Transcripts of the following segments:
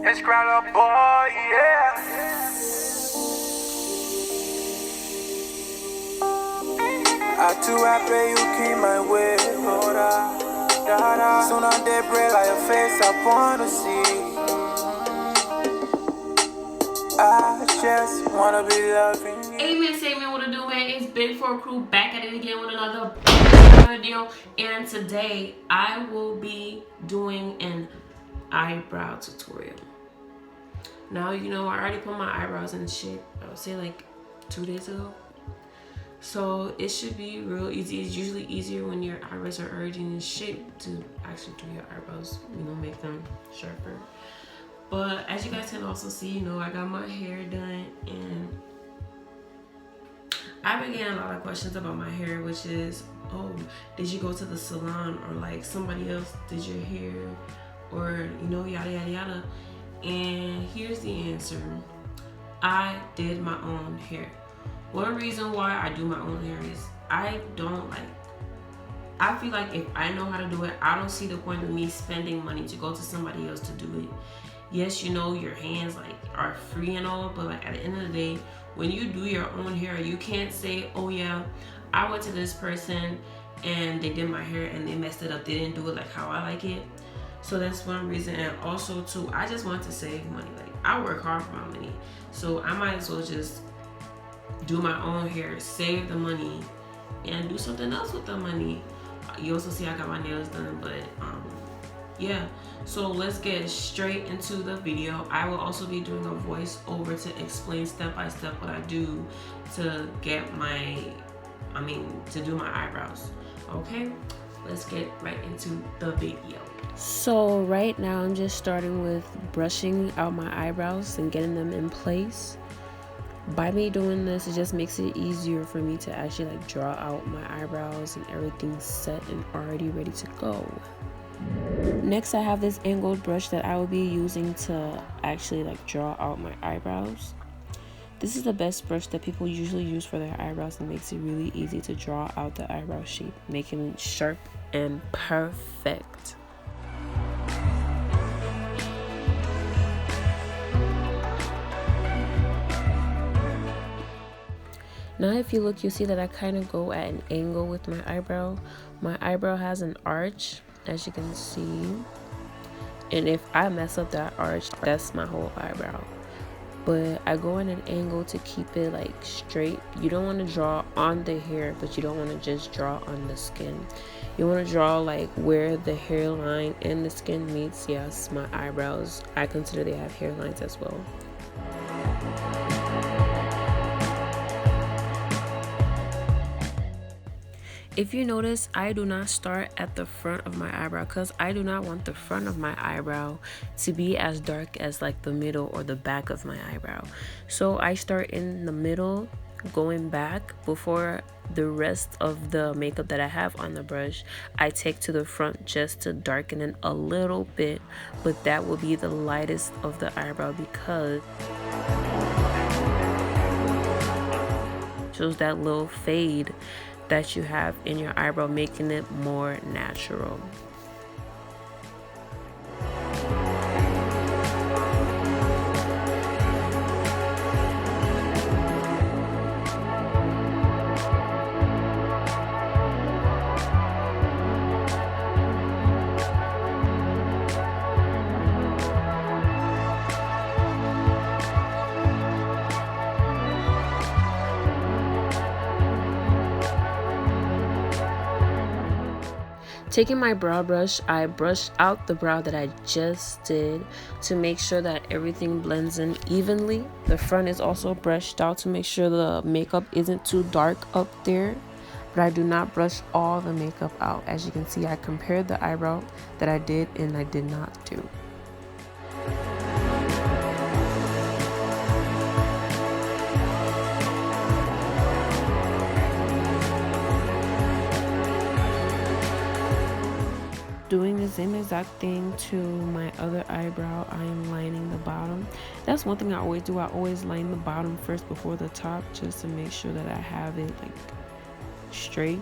It's Growler Boy, yeah. I too happy you came my way, oh da. Soon on they break like your face, I wanna see. I just wanna be loving you. Amen, say man, what to do, man? It's Big Four Crew back at it again with another video. And today I will be doing an eyebrow tutorial. Now, you know, I already put my eyebrows in shape, I would say like 2 days ago. So it should be real easy. It's usually easier when your eyebrows are already in shape to actually do your eyebrows, you know, make them sharper. But as you guys can also see, you know, I got my hair done, and I've been getting a lot of questions about my hair, which is, oh, did you go to the salon, or like somebody else did your hair, or, you know, yada yada yada. And here's the answer: I did my own hair. One reason why I do my own hair is I feel like if I know how to do it, I don't see the point of me spending money to go to somebody else to do it. Yes, you know, your hands like are free and all, but like at the end of the day, when you do your own hair, you can't say, oh yeah, I went to this person and they did my hair and they messed it up, they didn't do it like how I like it. So that's one reason. And also too, I just want to save money. Like, I work hard for my money, so I might as well just do my own hair, save the money, and do something else with the money. You also see I got my nails done, but yeah. So let's get straight into the video. I will also be doing a voiceover to explain step by step what I do to get to do my eyebrows. Okay, let's get right into the video. So right now I'm just starting with brushing out my eyebrows and getting them in place. By me doing this, it just makes it easier for me to actually like draw out my eyebrows and everything set and already ready to go. Next, I have this angled brush that I will be using to actually like draw out my eyebrows. This is the best brush that people usually use for their eyebrows and makes it really easy to draw out the eyebrow shape, making it sharp and perfect. Now if you look, you see that I kind of go at an angle with my eyebrow. My eyebrow has an arch, as you can see. And if I mess up that arch, that's my whole eyebrow. But I go at an angle to keep it like straight. You don't want to draw on the hair, but you don't want to just draw on the skin. You want to draw like where the hairline and the skin meets. Yes, my eyebrows, I consider they have hairlines as well. If you notice, I do not start at the front of my eyebrow because I do not want the front of my eyebrow to be as dark as like the middle or the back of my eyebrow. So I start in the middle, going back before the rest of the makeup that I have on the brush I take to the front just to darken it a little bit, but that will be the lightest of the eyebrow because it shows that little fade that you have in your eyebrow, making it more natural. Taking my brow brush, I brush out the brow that I just did to make sure that everything blends in evenly. The front is also brushed out to make sure the makeup isn't too dark up there. But I do not brush all the makeup out. As you can see, I compared the eyebrow that I did and I did not do. Doing the same exact thing to my other eyebrow, I am lining the bottom. That's one thing I always do. I always line the bottom first before the top just to make sure that I have it like straight.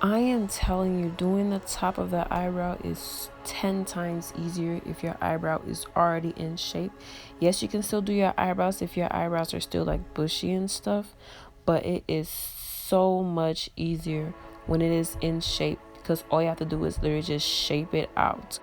I am telling you, doing the top of the eyebrow is 10 times easier if your eyebrow is already in shape. Yes, you can still do your eyebrows if your eyebrows are still like bushy and stuff, but it is so much easier when it is in shape because all you have to do is literally just shape it out.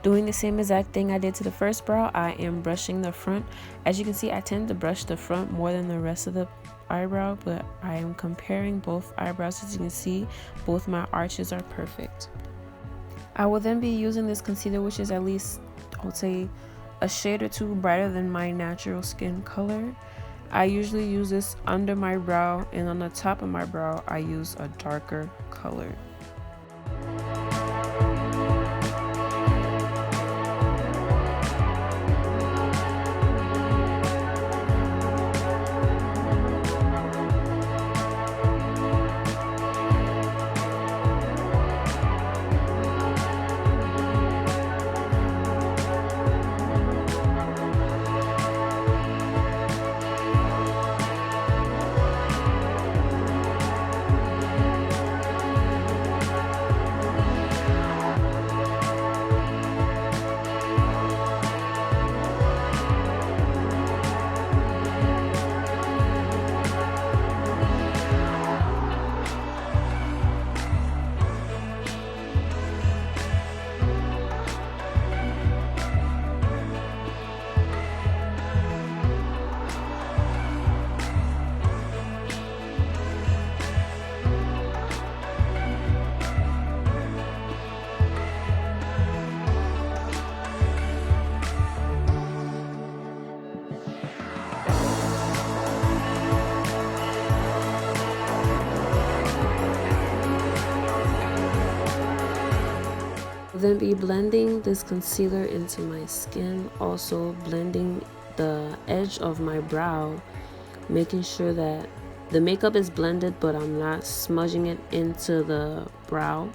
Doing the same exact thing I did to the first brow, I am brushing the front. As you can see, I tend to brush the front more than the rest of the eyebrow, but I am comparing both eyebrows. As you can see, both my arches are perfect. I will then be using this concealer, which is at least, I would say, a shade or two brighter than my natural skin color. I usually use this under my brow, and on the top of my brow, I use a darker color. Then be blending this concealer into my skin, also blending the edge of my brow, making sure that the makeup is blended but I'm not smudging it into the brow.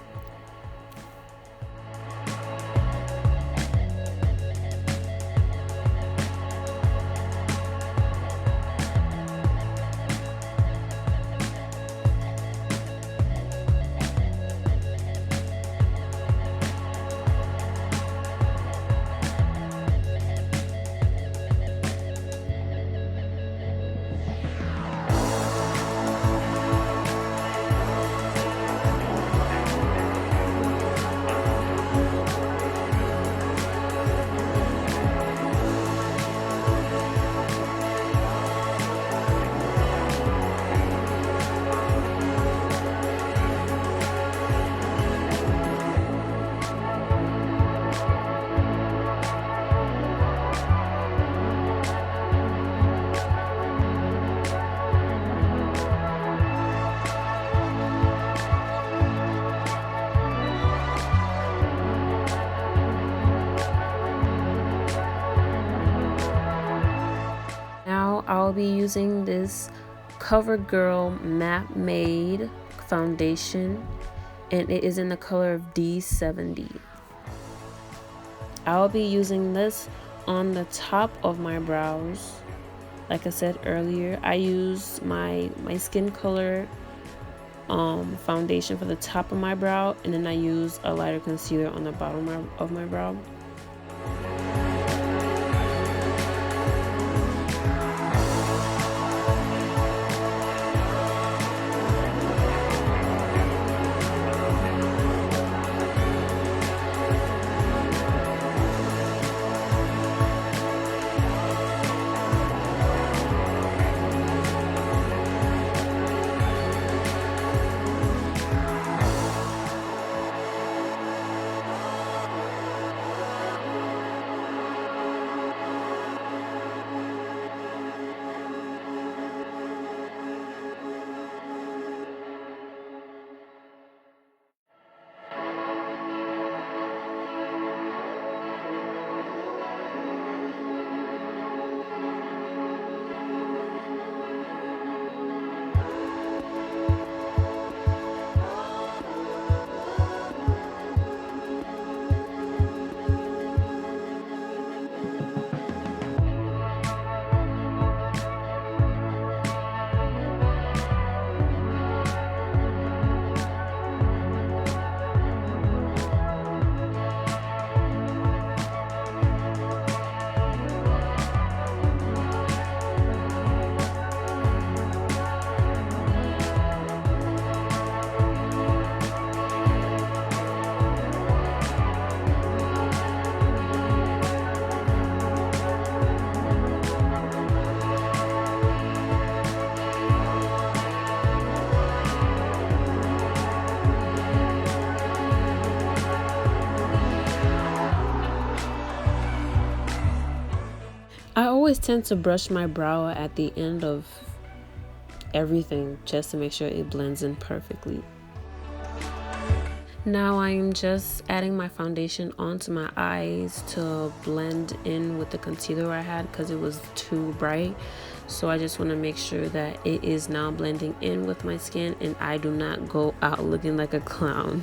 I'll be using this CoverGirl Matte Made foundation, and it is in the color of D70. I'll be using this on the top of my brows. Like I said earlier, I use my skin color foundation for the top of my brow, and then I use a lighter concealer on the bottom of my brow. always tend to brush my brow at the end of everything just to make sure it blends in perfectly. Now I'm just adding my foundation onto my eyes to blend in with the concealer I had because it was too bright. So I just want to make sure that it is now blending in with my skin and I do not go out looking like a clown.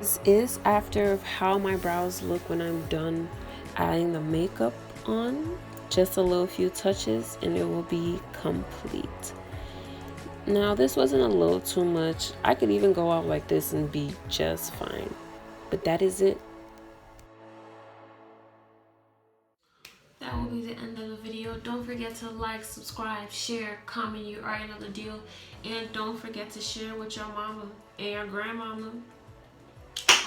This is after how my brows look when I'm done adding the makeup on. Just a little few touches and it will be complete. Now this wasn't a little too much. I could even go out like this and be just fine. But that is it. That will be the end of the video. Don't forget to like, subscribe, share, comment. You already know the deal. And don't forget to share with your mama and your grandmama.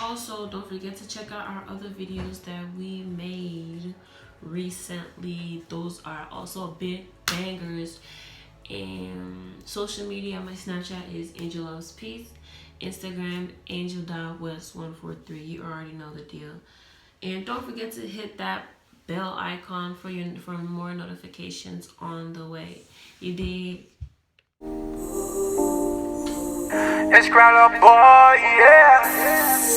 Also, don't forget to check out our other videos that we made recently. Those are also big bangers. And social media, my Snapchat is Angel Loves Peace. Instagram, angel.west143. You already know the deal. And don't forget to hit that bell icon for more notifications on the way. You dig? It's Growler Boy, yeah.